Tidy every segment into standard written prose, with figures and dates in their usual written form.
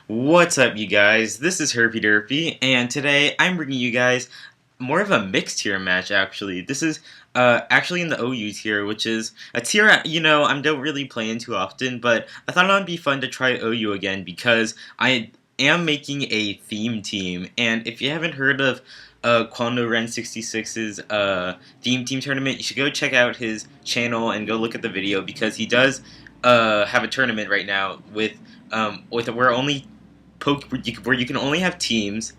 What's up, you guys? This is Herpy Derpy, and today I'm bringing you guys more of a mixed tier match, actually. This is actually in the OU tier, which is a tier, I don't really play in too often, but I thought it would be fun to try OU again because I am making a theme team, and if you haven't heard of Quando Ren 66's theme team tournament, you should go check out his channel and go look at the video because he does have a tournament right now with where only where you can only have teams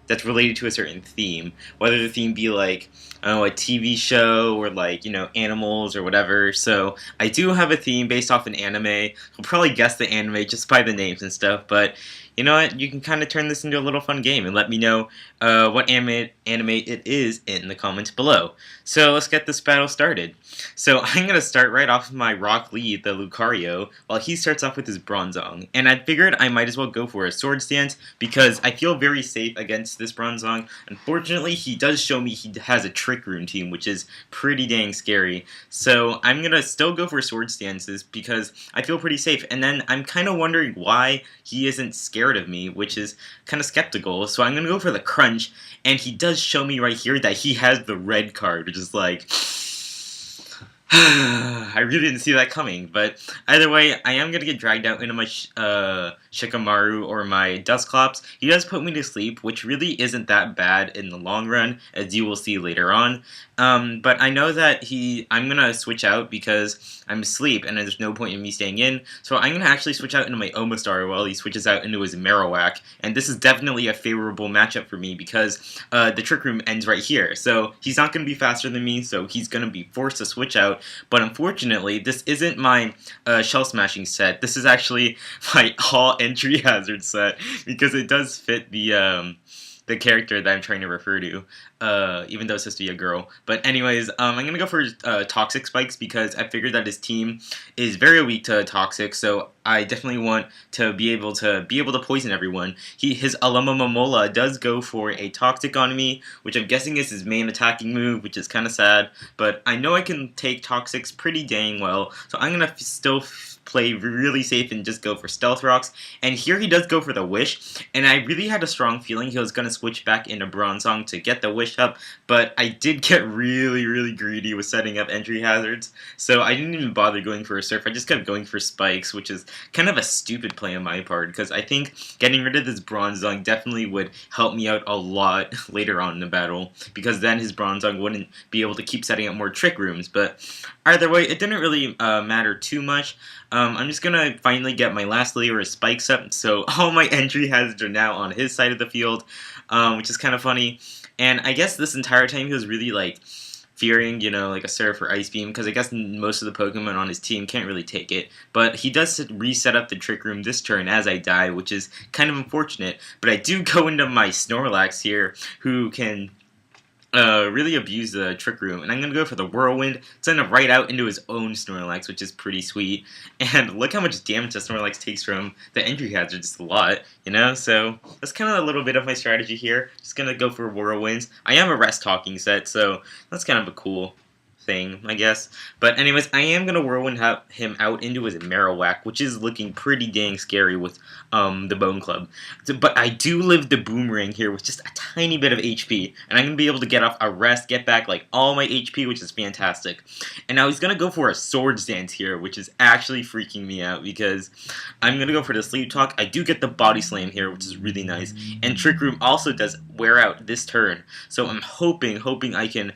that's related to a certain theme, whether the theme be like, I don't know, a TV show or like, animals or whatever. So I do have a theme based off an anime. You'll probably guess the anime just by the names and stuff, but you know what? You can kind of turn this into a little fun game and let me know what anime it is in the comments below. So let's get this battle started. So I'm going to start right off with my Rock Lee, the Lucario, while he starts off with his Bronzong. And I figured I might as well go for a Sword Stance because I feel very safe against this Bronzong. Unfortunately, he does show me he has a Trick Room team, which is pretty dang scary. So I'm going to still go for Sword Stances because I feel pretty safe. And then I'm kind of wondering why he isn't scared of me, which is kind of skeptical. So I'm going to go for the Crunch. And he does show me right here that he has the red card, which is like... I really didn't see that coming, but either way, I am going to get dragged out into my Shikamaru or my Dusclops. He does put me to sleep, which really isn't that bad in the long run, as you will see later on. But I know that I'm going to switch out because I'm asleep and there's no point in me staying in, so I'm going to actually switch out into my Omastar while he switches out into his Marowak, and this is definitely a favorable matchup for me because the Trick Room ends right here, so he's not going to be faster than me, so he's going to be forced to switch out. But unfortunately, this isn't my Shell Smashing set. This is actually my All Entry Hazard set because it does fit the character that I'm trying to refer to, even though it's supposed to be a girl. But anyways, I'm going to go for Toxic Spikes because I figured that his team is very weak to Toxic, so I definitely want to be able to poison everyone. His Alama Momola does go for a Toxic on me, which I'm guessing is his main attacking move, which is kind of sad, but I know I can take Toxics pretty dang well, so I'm going to still play really safe and just go for Stealth Rocks. And here he does go for the Wish, and I really had a strong feeling he was going to switch back into Bronzong to get the Wish up, but I did get really greedy with setting up entry hazards, so I didn't even bother going for a Surf. I just kept going for Spikes, which is kind of a stupid play on my part, because I think getting rid of this Bronzong definitely would help me out a lot later on in the battle, because then his Bronzong wouldn't be able to keep setting up more Trick Rooms. But either way, it didn't really matter too much. I'm just going to finally get my last layer of Spikes up, so all my entry hazards are now on his side of the field, which is kind of funny. And I guess this entire time he was really, like, fearing, like a Surf or Ice Beam, because I guess most of the Pokemon on his team can't really take it. But he does reset up the Trick Room this turn as I die, which is kind of unfortunate. But I do go into my Snorlax here, who can really abuse the Trick Room, and I'm going to go for the Whirlwind, send him right out into his own Snorlax, which is pretty sweet. And look how much damage the Snorlax takes from the entry hazard, just a lot, so that's kind of a little bit of my strategy here. Just going to go for Whirlwinds. I am a Rest Talking set, so that's kind of a cool thing, I guess. But anyways, I am going to Whirlwind him out into his Marowak, which is looking pretty dang scary with the Bone Club. But I do live the Boomerang here with just a tiny bit of HP, and I'm going to be able to get off a Rest, get back like all my HP, which is fantastic. And now he's going to go for a Sword Stance here, which is actually freaking me out because I'm going to go for the Sleep Talk. I do get the Body Slam here, which is really nice. And Trick Room also does wear out this turn. So I'm hoping I can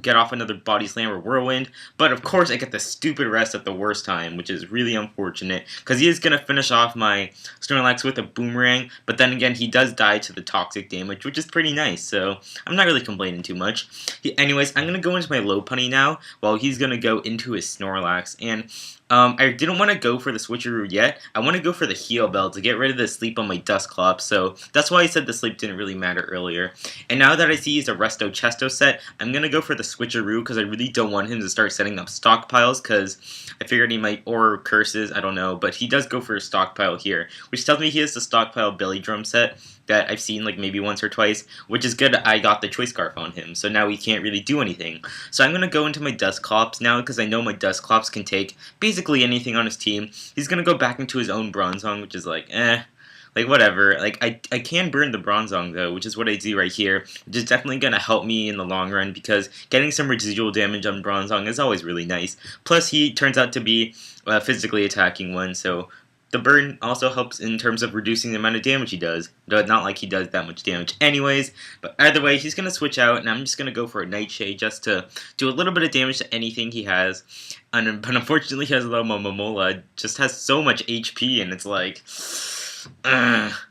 get off another Body Slam or Whirlwind, but of course I get the stupid Rest at the worst time, which is really unfortunate, because he is going to finish off my Snorlax with a Boomerang, but then again he does die to the Toxic damage, which is pretty nice, so I'm not really complaining too much. Anyways, I'm going to go into my Lopunny now, while he's going to go into his Snorlax, and I didn't want to go for the Switcheroo yet. I want to go for the Heal Bell to get rid of the sleep on my Dusclops, so that's why I said the sleep didn't really matter earlier. And now that I see he's a Resto Chesto set, I'm going to go for the Switcheroo because I really don't want him to start setting up stockpiles, because I figured he might, or Curses, I don't know, but he does go for a stockpile here, which tells me he has the stockpile Belly Drum set. that I've seen like maybe once or twice, which is good. I got the Choice Scarf on him, so now he can't really do anything. So I'm going to go into my Dusclops now because I know my Dusclops can take basically anything on his team. He's going to go back into his own Bronzong, which is like, like whatever. Like I can burn the Bronzong though, which is what I do right here, which is definitely gonna help me in the long run because getting some residual damage on Bronzong is always really nice. Plus he turns out to be a physically attacking one, so the burn also helps in terms of reducing the amount of damage he does. Though not like he does that much damage anyways. But either way, he's gonna switch out, and I'm just gonna go for a Nightshade just to do a little bit of damage to anything he has. But unfortunately, he has a little Momola, just has so much HP, and it's like.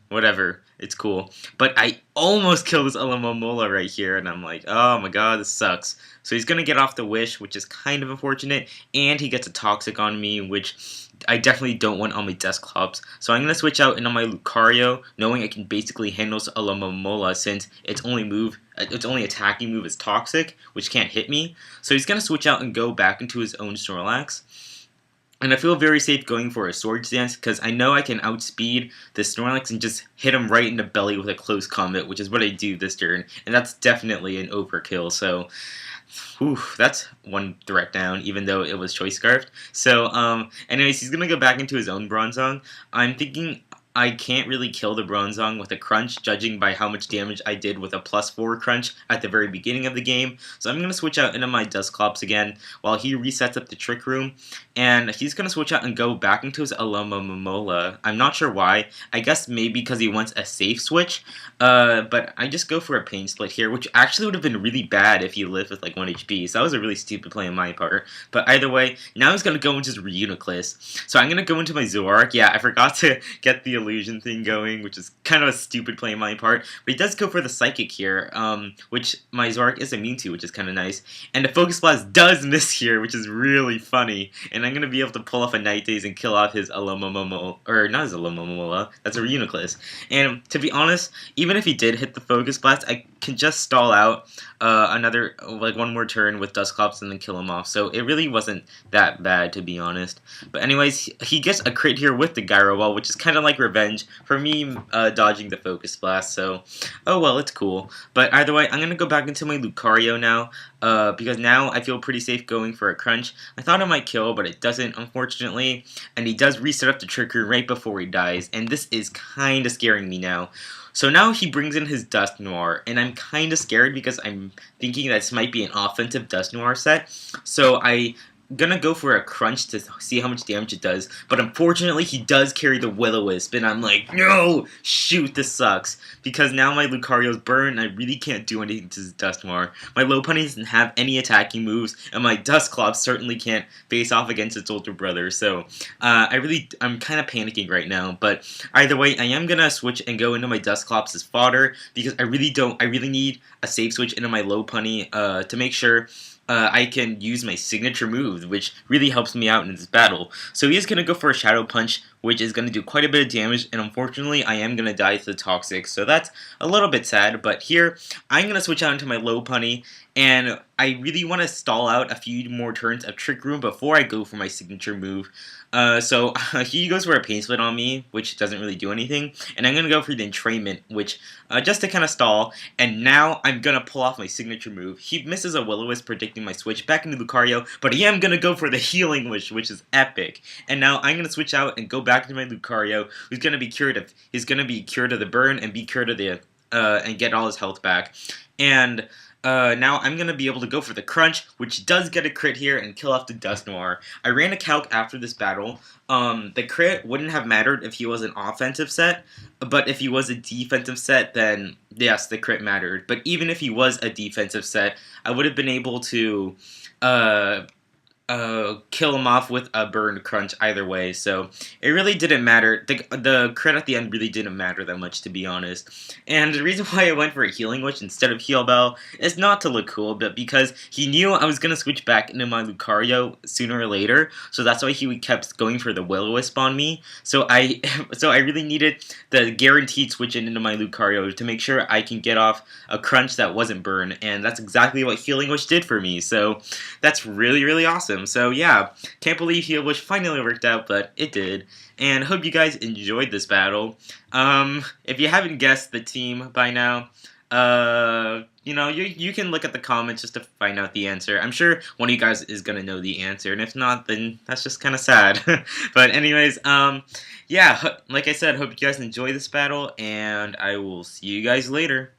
Whatever, it's cool. But I almost killed this Alamomola right here, and I'm like, oh my god, this sucks. So he's gonna get off the Wish, which is kind of unfortunate, and he gets a Toxic on me, which I definitely don't want on my Dusclops. So I'm gonna switch out into my Lucario, knowing I can basically handle Alamomola since its only attacking move is Toxic, which can't hit me. So he's gonna switch out and go back into his own Snorlax. And I feel very safe going for a Swords Dance because I know I can outspeed the Snorlax and just hit him right in the belly with a close combat, which is what I do this turn. And that's definitely an overkill, so whew, that's one threat down, even though it was Choice Scarfed. So, anyways, he's going to go back into his own Bronzong. I'm thinking I can't really kill the Bronzong with a Crunch, judging by how much damage I did with a +4 Crunch at the very beginning of the game. So I'm going to switch out into my Dusclops again while he resets up the Trick Room. And he's going to switch out and go back into his Alomomola. I'm not sure why. I guess maybe because he wants a safe switch. But I just go for a Pain Split here, which actually would have been really bad if he lived with like 1 HP. So that was a really stupid play on my part. But either way, now he's going to go into his Reuniclus. So I'm going to go into my Zoroark. Yeah, I forgot to get the illusion thing going, which is kind of a stupid play on my part. But he does go for the Psychic here, which my Zoroark is immune to, which is kind of nice. And the Focus Blast does miss here, which is really funny. And I'm going to be able to pull off a Night Daze and kill off his Alomomola, or not his Alomomola, that's a Reuniclus. And to be honest, even if he did hit the Focus Blast, I can just stall out one more turn with Dusclops and then kill him off. So it really wasn't that bad, to be honest. But anyways, he gets a crit here with the Gyro Ball, which is kind of like revenge for me dodging the Focus Blast. So, oh well, it's cool. But either way, I'm going to go back into my Lucario now, because now I feel pretty safe going for a Crunch. I thought it might kill, but it doesn't, unfortunately. And he does reset up the Trick Room right before he dies, and this is kind of scaring me now. So now he brings in his Dusknoir, and I'm kind of scared because I'm thinking that this might be an offensive Dusknoir set. So I'm gonna go for a Crunch to see how much damage it does, but unfortunately he does carry the Will-O-Wisp, and I'm like, no! Shoot, this sucks. Because now my Lucario's burned, and I really can't do anything to his Dusknoir. My Lopunny doesn't have any attacking moves, and my Dusclops certainly can't face off against its older brother, so I'm kind of panicking right now, but either way, I am gonna switch and go into my Dusclops as fodder, because I really need a safe switch into my Lopunny to make sure I can use my signature move, which really helps me out in this battle. So he is going to go for a Shadow Punch, which is going to do quite a bit of damage, and unfortunately I am going to die to the Toxic, so that's a little bit sad. But here, I'm going to switch out into my Lopunny, and I really want to stall out a few more turns of Trick Room before I go for my signature move. So he goes for a Pain Split on me, which doesn't really do anything, and I'm going to go for the Entrainment, which just to kind of stall, and now I'm going to pull off my signature move. He misses a Will-O-Wisp predicting my switch back into Lucario, but I am going to go for the Healing Wish, which is epic. And now I'm going to switch out and go back to my Lucario, who's going to be cured of, the burn and be cured of the, and get all his health back. And now I'm going to be able to go for the Crunch, which does get a crit here and kill off the Dusknoir. I ran a calc after this battle. The crit wouldn't have mattered if he was an offensive set, but if he was a defensive set, then yes, the crit mattered. But even if he was a defensive set, I would have been able to kill him off with a burned Crunch either way, so it really didn't matter. The crit at the end really didn't matter that much, to be honest. And the reason why I went for a Healing Wish instead of Heal Bell is not to look cool, but because he knew I was going to switch back into my Lucario sooner or later, so that's why he kept going for the Will-O-Wisp on me. So I really needed the guaranteed switch into my Lucario to make sure I can get off a Crunch that wasn't burned, and that's exactly what Healing Wish did for me, so that's really, really awesome. him. So yeah, can't believe Heal Wish finally worked out, but it did. And hope you guys enjoyed this battle. If you haven't guessed the team by now, you can look at the comments just to find out the answer. I'm sure one of you guys is gonna know the answer, and if not, then that's just kind of sad. But anyways, yeah, like I said, hope you guys enjoy this battle, and I will see you guys later.